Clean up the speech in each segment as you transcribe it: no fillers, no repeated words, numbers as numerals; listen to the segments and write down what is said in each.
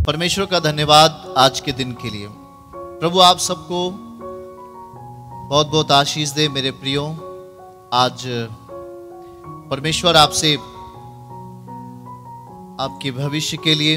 परमेश्वर का धन्यवाद आज के दिन के लिए। प्रभु आप सबको बहुत बहुत आशीष दे। मेरे प्रियो, आज परमेश्वर आपसे आपके भविष्य के लिए,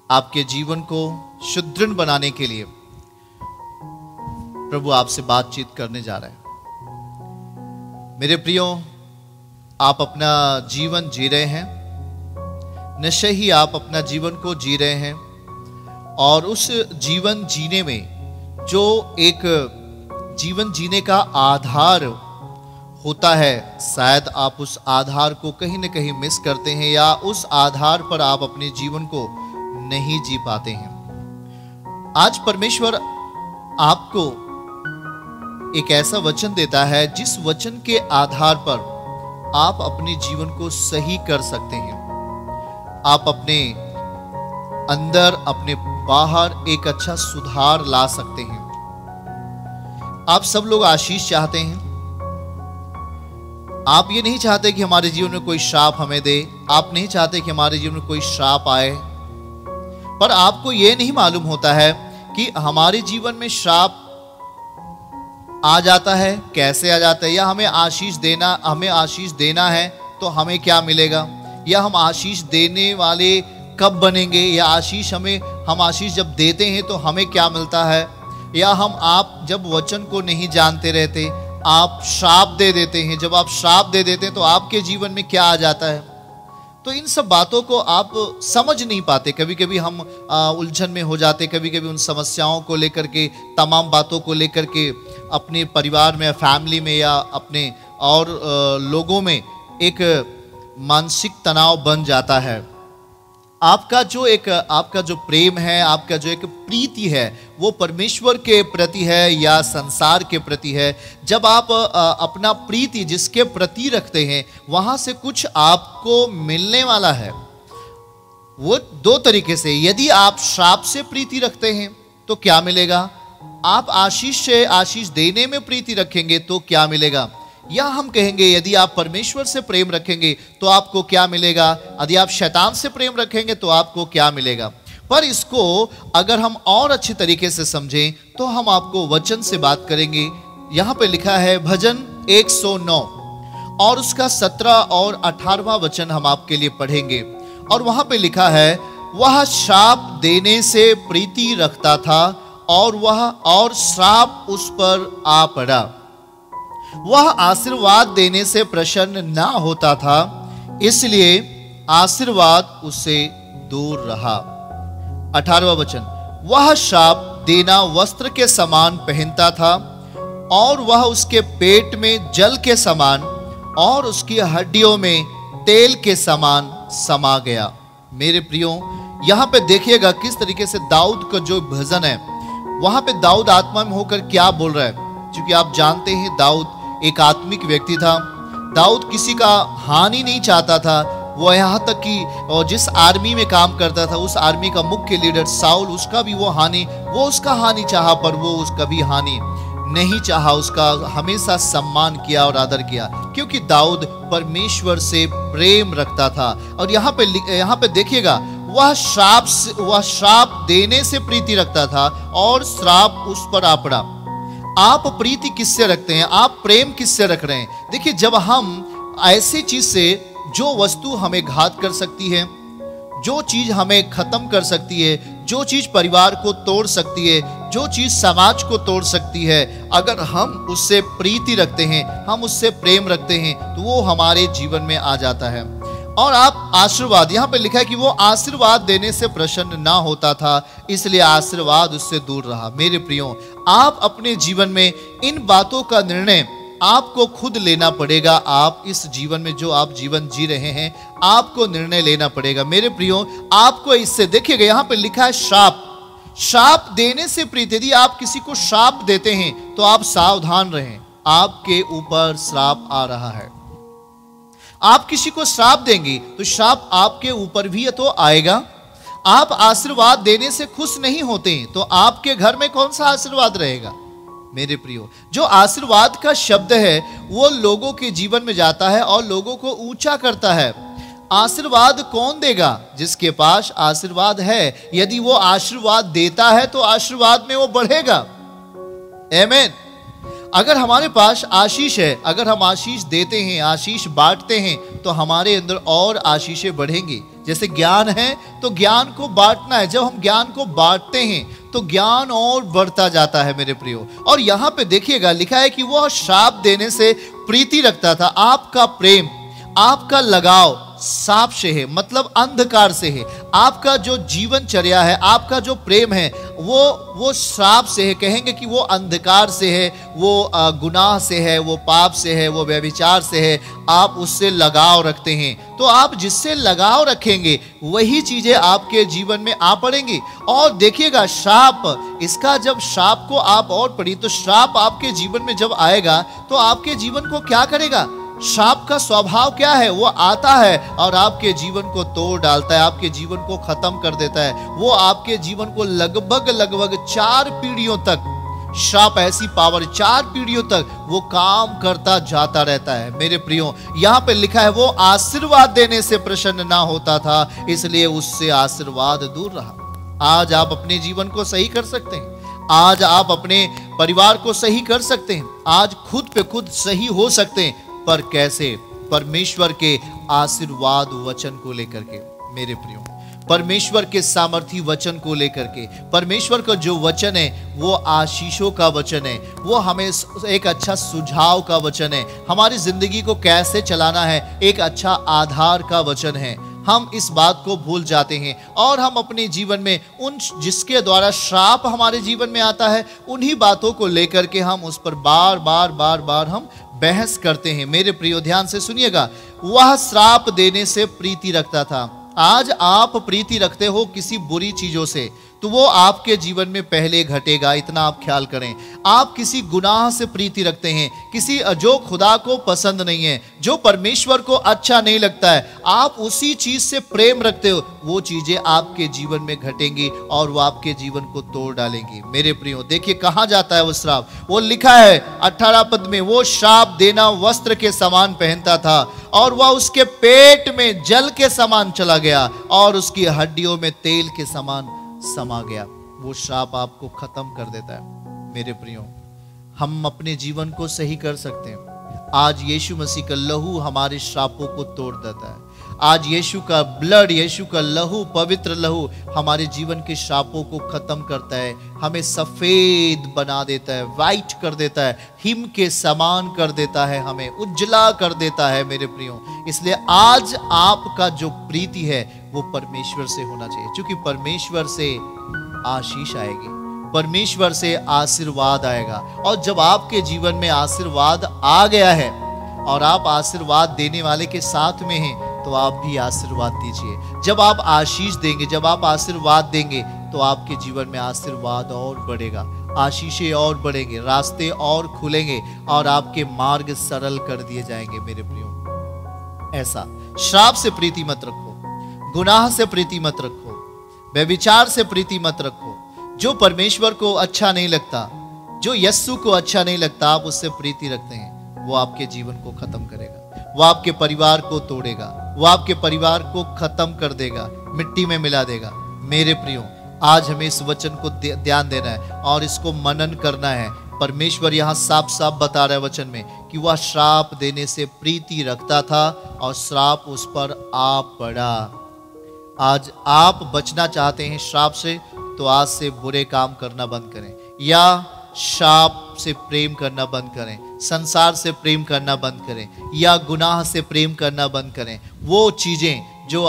आपके जीवन को सुदृढ़ बनाने के लिए प्रभु आपसे बातचीत करने जा रहा है। मेरे प्रियो, आप अपना जीवन जी रहे हैं, निश्चय ही आप अपना जीवन को जी रहे हैं, और उस जीवन जीने में जो एक जीवन जीने का आधार होता है, शायद आप उस आधार को कहीं न कहीं मिस करते हैं, या उस आधार पर आप अपने जीवन को नहीं जी पाते हैं। आज परमेश्वर आपको एक ऐसा वचन देता है जिस वचन के आधार पर आप अपने जीवन को सही कर सकते हैं। आप अपने अंदर, अपने बाहर एक अच्छा सुधार ला सकते हैं। आप सब लोग आशीष चाहते हैं। आप ये नहीं चाहते कि हमारे जीवन में कोई श्राप हमें दे। आप नहीं चाहते कि हमारे जीवन में कोई श्राप आए, पर आपको ये नहीं मालूम होता है कि हमारे जीवन में श्राप आ जाता है, कैसे आ जाता है, या हमें आशीष देना है तो हमें क्या मिलेगा, या हम आशीष देने वाले कब बनेंगे, या हम आशीष जब देते हैं तो हमें क्या मिलता है, या आप जब वचन को नहीं जानते रहते आप श्राप दे देते हैं। जब आप श्राप दे देते हैं तो आपके जीवन में क्या आ जाता है। तो इन सब बातों को आप समझ नहीं पाते। कभी कभी हम उलझन में हो जाते, कभी कभी उन समस्याओं को लेकर के, तमाम बातों को लेकर के अपने परिवार में, फैमिली में, या अपने और लोगों में एक मानसिक तनाव बन जाता है। आपका जो प्रेम है, आपका जो एक प्रीति है, वो परमेश्वर के प्रति है या संसार के प्रति है। जब आप अपना प्रीति जिसके प्रति रखते हैं, वहां से कुछ आपको मिलने वाला है। वो दो तरीके से, यदि आप श्राप से प्रीति रखते हैं तो क्या मिलेगा, आप आशीष देने में प्रीति रखेंगे तो क्या मिलेगा, या हम कहेंगे यदि आप परमेश्वर से प्रेम रखेंगे तो आपको क्या मिलेगा, यदि आप शैतान से प्रेम रखेंगे तो आपको क्या मिलेगा। पर इसको अगर हम और अच्छे तरीके से समझें तो हम आपको वचन से बात करेंगे। यहां पे लिखा है भजन 109 और उसका 17 और 18वां वचन हम आपके लिए पढ़ेंगे। और वहां पे लिखा है, वह श्राप देने से प्रीति रखता था और श्राप उस पर आ पड़ा। वह आशीर्वाद देने से प्रसन्न ना होता था, इसलिए आशीर्वाद उससे दूर रहा। 18वां वचन, वह श्राप देना वस्त्र के समान पहनता था, और वह उसके पेट में जल के समान और उसकी हड्डियों में तेल के समान समा गया। मेरे प्रियो, यहां पे देखिएगा किस तरीके से दाऊद का जो भजन है, वहां पे दाऊद आत्मा में होकर क्या बोल रहा है। क्योंकि आप जानते हैं दाऊद एक आत्मिक व्यक्ति था। दाऊद किसी का हानि नहीं चाहता था। वो यहाँ तक कि जिस आर्मी में काम करता था, उस आर्मी का मुख्य लीडर साउल, उसका हानि चाहा, पर वो उसका भी हानि नहीं चाहा। उसका हमेशा सम्मान किया और आदर किया, क्योंकि दाऊद परमेश्वर से प्रेम रखता था। और यहाँ पे देखिएगा, वह श्राप देने से प्रीति रखता था और श्राप उस पर आ पड़ा। आप प्रीति किससे रखते हैं, आप प्रेम किससे रख रहे हैं। देखिए, जब हम ऐसी चीज से, जो वस्तु हमें घात कर सकती है, जो चीज हमें खत्म कर सकती है, जो चीज परिवार को तोड़ सकती है, जो चीज समाज को तोड़ सकती है, अगर हम उससे प्रीति रखते हैं, हम उससे प्रेम रखते हैं, तो वो हमारे जीवन में आ जाता है। और आप आशीर्वाद, यहां पे लिखा है कि वो आशीर्वाद देने से प्रसन्न ना होता था, इसलिए आशीर्वाद उससे दूर रहा। मेरे प्रियो, आप अपने जीवन में इन बातों का निर्णय आपको खुद लेना पड़ेगा। आप इस जीवन में जो आप जीवन जी रहे हैं, आपको निर्णय लेना पड़ेगा। मेरे प्रियो, आपको इससे देखिएगा, यहां पे लिखा है श्राप देने से प्रीति। यदि आप किसी को श्राप देते हैं तो आप सावधान रहें, आपके ऊपर श्राप आ रहा है। आप किसी को श्राप देंगे तो श्राप आपके ऊपर भी तो आएगा। आप आशीर्वाद देने से खुश नहीं होते तो आपके घर में कौन सा आशीर्वाद रहेगा। मेरे प्रियो, जो आशीर्वाद का शब्द है वो लोगों के जीवन में जाता है और लोगों को ऊंचा करता है। आशीर्वाद कौन देगा? जिसके पास आशीर्वाद है। यदि वो आशीर्वाद देता है तो आशीर्वाद में वो बढ़ेगा। आमीन। अगर हमारे पास आशीष है, अगर हम आशीष देते हैं, आशीष बांटते हैं, तो हमारे अंदर और आशीषें बढ़ेंगी। जैसे ज्ञान है तो ज्ञान को बांटना है। जब हम ज्ञान को बांटते हैं तो ज्ञान और बढ़ता जाता है मेरे प्रियो। और यहां पे देखिएगा लिखा है कि वह श्राप देने से प्रीति रखता था। आपका प्रेम, आपका लगाव सांप से है, मतलब अंधकार से है। आपका जो जीवनचर्या है, आपका जो प्रेम है, वो श्राप से है। कहेंगे कि वो अंधकार से है, वो गुनाह से है, वो पाप से है, वो व्यभिचार से है। आप उससे लगाव रखते हैं, तो आप जिससे लगाव रखेंगे वही चीजें आपके जीवन में आ पड़ेंगी। और देखिएगा श्राप, इसका जब श्राप को आप और पढ़िए तो श्राप आपके जीवन में जब आएगा तो आपके जीवन को क्या करेगा? श्राप का स्वभाव क्या है? वो आता है और आपके जीवन को तोड़ डालता है, आपके जीवन को खत्म कर देता है। वो आपके जीवन को लगभग 4 पीढ़ियों तक, श्राप ऐसी पावर 4 पीढ़ियों तक वो काम करता जाता रहता है। मेरे प्रियो, यहां पे लिखा है वो आशीर्वाद देने से प्रसन्न ना होता था, इसलिए उससे आशीर्वाद दूर रहा। आज आप अपने जीवन को सही कर सकते हैं। आज आप अपने परिवार को सही कर सकते हैं। आज खुद पे खुद सही हो सकते हैं। पर कैसे? परमेश्वर के आशीर्वाद वचन को लेकर के। मेरे प्रियो, परमेश्वर के सामर्थी वचन को लेकर के। परमेश्वर का जो वचन है वो आशीषों का वचन है, वो हमें एक अच्छा सुझाव का वचन है। हमारी जिंदगी को कैसे चलाना है एक अच्छा आधार का वचन है। हम इस बात को भूल जाते हैं और हम अपने जीवन में उन जिसके द्वारा श्राप हमारे जीवन में आता है उन्हीं बातों को लेकर के हम उस पर बार बार हम बहस करते हैं। मेरे प्रियो, ध्यान से सुनिएगा। वह श्राप देने से प्रीति रखता था। आज आप प्रीति रखते हो किसी बुरी चीजों से, तो वो आपके जीवन में पहले घटेगा, इतना आप ख्याल करें। आप किसी गुनाह से प्रीति रखते हैं, किसी जो खुदा को पसंद नहीं है, जो परमेश्वर को अच्छा नहीं लगता है, आप उसी चीज से प्रेम रखते हो, वो चीजें आपके जीवन में घटेंगी और वो आपके जीवन को तोड़ डालेंगी। मेरे प्रियो, देखिए कहां जाता है वो श्राप। वो लिखा है 18 पद में, वो श्राप देना वस्त्र के समान पहनता था और वह उसके पेट में जल के समान चला गया और उसकी हड्डियों में तेल के समान समा गया। वो श्राप आपको खत्म कर देता है। मेरे प्रियो, हम अपने जीवन को सही कर सकते हैं। आज यीशु मसीह का लहू हमारे श्रापों को तोड़ देता है। आज यीशु का ब्लड, यीशु का लहू, पवित्र लहू हमारे जीवन के श्रापों को खत्म करता है, हमें सफेद बना देता है, वाइट कर देता है, हिम के समान कर देता है, हमें उज्जला कर देता है। मेरे प्रियो, इसलिए आज आपका जो प्रीति है वो परमेश्वर से होना चाहिए, क्योंकि परमेश्वर से आशीष आएगी, परमेश्वर से आशीर्वाद आएगा। और जब आपके जीवन में आशीर्वाद आ गया है और आप आशीर्वाद देने वाले के साथ में हैं, तो आप भी आशीर्वाद दीजिए। जब आप आशीष देंगे, जब आप आशीर्वाद देंगे, तो आपके जीवन में आशीर्वाद और बढ़ेगा, आशीषें और बढ़ेंगे, रास्ते और खुलेंगे और आपके मार्ग सरल कर दिए जाएंगे। मेरे प्रियो, ऐसा श्राप से प्रीति मत रखो, गुनाह से प्रीति मत रखो, व्यभिचार से प्रीति मत रखो। जो परमेश्वर को अच्छा नहीं लगता, जो यस्सु को अच्छा नहीं लगता, आप उससे प्रीति रखते हैं, वो आपके जीवन को खत्म करेगा, वो आपके परिवार को तोड़ेगा, वो आपके परिवार को खत्म कर देगा, मिट्टी में मिला देगा। मेरे प्रियो, आज हमें इस वचन को ध्यान देना है और इसको मनन करना है। परमेश्वर यहाँ साफ साफ बता रहा है वचन में कि वह श्राप देने से प्रीति रखता था और श्राप उस पर आ पड़ा। आज आप बचना चाहते हैं श्राप से, तो आज से बुरे काम करना बंद करें, या श्राप से प्रेम करना बंद करें, संसार से प्रेम करना बंद करें, या गुनाह से प्रेम करना बंद करें। वो चीजें जो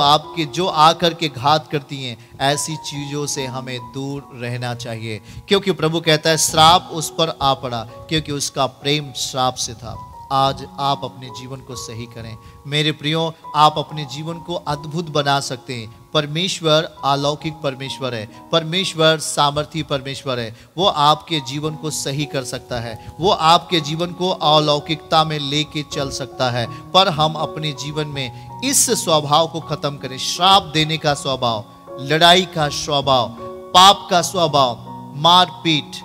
आकर के घात करती हैं, ऐसी चीजों से हमें दूर रहना चाहिए, क्योंकि प्रभु कहता है श्राप उस पर आ पड़ा, क्योंकि उसका प्रेम श्राप से था। आज आप अपने जीवन को सही करें। मेरे प्रियो, आप अपने जीवन को अद्भुत बना सकते हैं। परमेश्वर अलौकिक परमेश्वर है, परमेश्वर सामर्थी परमेश्वर है। वो आपके जीवन को सही कर सकता है, वो आपके जीवन को अलौकिकता में लेके चल सकता है। पर हम अपने जीवन में इस स्वभाव को खत्म करें, श्राप देने का स्वभाव, लड़ाई का स्वभाव, पाप का स्वभाव, मारपीट,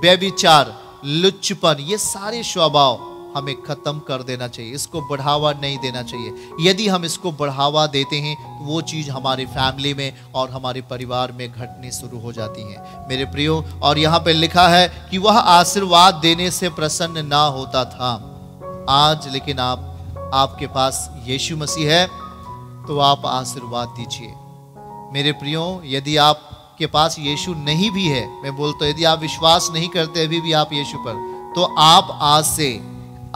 व्यभिचार, लुच्चपन, ये सारे स्वभाव हमें खत्म कर देना चाहिए, इसको बढ़ावा नहीं देना चाहिए। यदि हम इसको बढ़ावा देते हैं तो वो चीज़ हमारी फैमिली में और हमारे परिवार में घटनी शुरू हो जाती है मेरे प्रियो। और यहाँ पे लिखा है कि वह आशीर्वाद देने से प्रसन्न ना होता था। आज लेकिन आपके पास यीशु मसीह है तो आप आशीर्वाद दीजिए मेरे प्रियो। यदि आपके पास यीशु नहीं भी है, मैं बोलता हूँ, यदि आप विश्वास नहीं करते अभी भी आप यीशु पर, तो आप आज से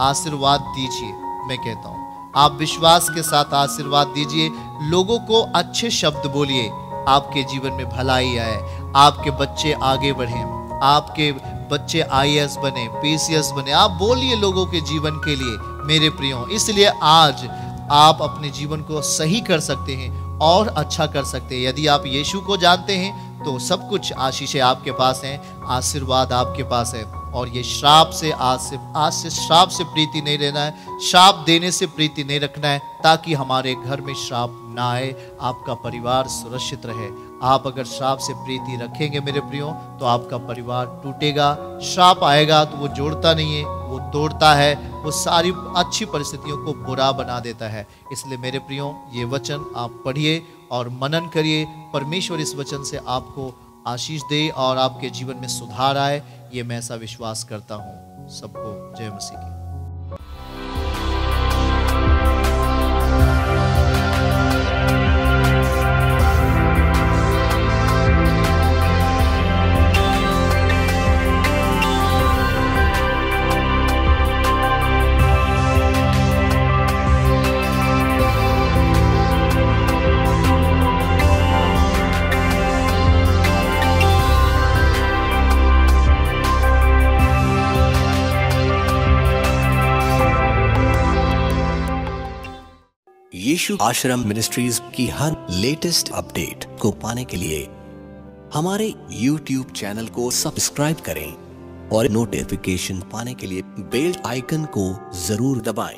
आशीर्वाद दीजिए। मैं कहता हूँ आप विश्वास के साथ आशीर्वाद दीजिए, लोगों को अच्छे शब्द बोलिए, आपके जीवन में भलाई आए, आपके बच्चे आगे बढ़े, आपके बच्चे IAS बने, PCS बने। आप बोलिए लोगों के जीवन के लिए मेरे प्रियो। इसलिए आज आप अपने जीवन को सही कर सकते हैं और अच्छा कर सकते हैं। यदि आप यीशु को जानते हैं तो सब कुछ आशीषें आपके पास हैं, आशीर्वाद आपके पास है। और ये श्राप से आज से श्राप से प्रीति नहीं लेना है, श्राप देने से प्रीति नहीं रखना है, ताकि हमारे घर में श्राप ना आए, आपका परिवार सुरक्षित रहे। आप अगर श्राप से प्रीति रखेंगे मेरे प्रियो तो आपका परिवार टूटेगा। श्राप आएगा तो वो जोड़ता नहीं है, वो तोड़ता है, वो सारी अच्छी परिस्थितियों को बुरा बना देता है। इसलिए मेरे प्रियो ये वचन आप पढ़िए और मनन करिए। परमेश्वर इस वचन से आपको आशीष दे और आपके जीवन में सुधार आए, ये मैं ऐसा विश्वास करता हूँ। सबको जय मसीह की। यीशु आश्रम मिनिस्ट्रीज की हर लेटेस्ट अपडेट को पाने के लिए हमारे YouTube चैनल को सब्सक्राइब करें और नोटिफिकेशन पाने के लिए बेल आइकन को जरूर दबाएं।